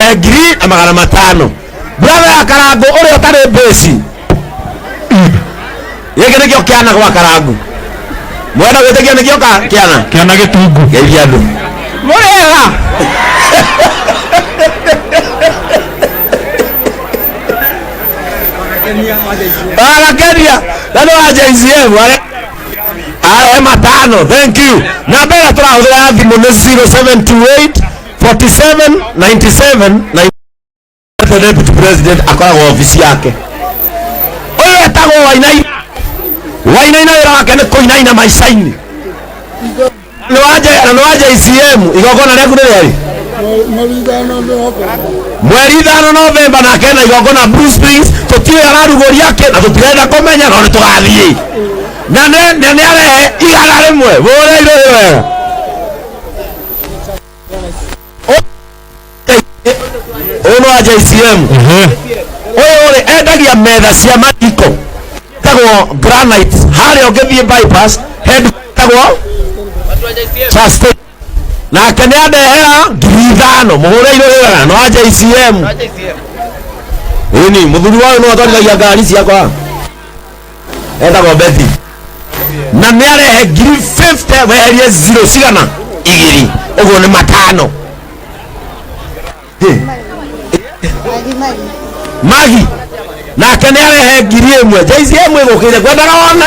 arehe 1,500 brother ya Karangu uri utari base yeke nikio kiana kwa Karangu mwenda gwitikia nikio kiana gitungu geithia andu mwega Kenya nani wa JCM matano. Thank you. Na mbele turahũthĩra thimũ nĩ 0728 47 97 90. Deputy President akoragwo ofisi yake. Ũyũ etagwo Wainaina wĩra wake nĩ kũinaina maica-inĩ. Nĩ wa JCM igongona rĩaku nĩ rĩrĩ? Mweri 5 Novemba na kena igongona Bruce Springs tutiwe ararugũria kĩ na tutirenda kũmenya no nĩ tũgathiĩ na nĩ arehe 100 bũrĩirwo wega ũyũ nĩ wa JCM. Ũyũ rĩ endagia metha cia matiko tagwo granite harĩa ũngĩthiĩ bypass head tagwo sustain nake nĩ andehera 5,000 mũhũrĩirwo wega no wa JCM. Ini mũthuri wao no atwarithagia ngari ciakwa etagwo Betty na nĩ arehe 50,000 weherie 0 cigana 2 ũguo nĩ 5 Magi nake nĩ arehe 1,000 JCM ĩgũkĩire kwendaga wona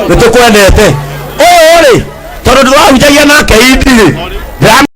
nĩ tũkwendete ũyũ rĩ tondũ ndĩrahunjagia nake Idi rĩ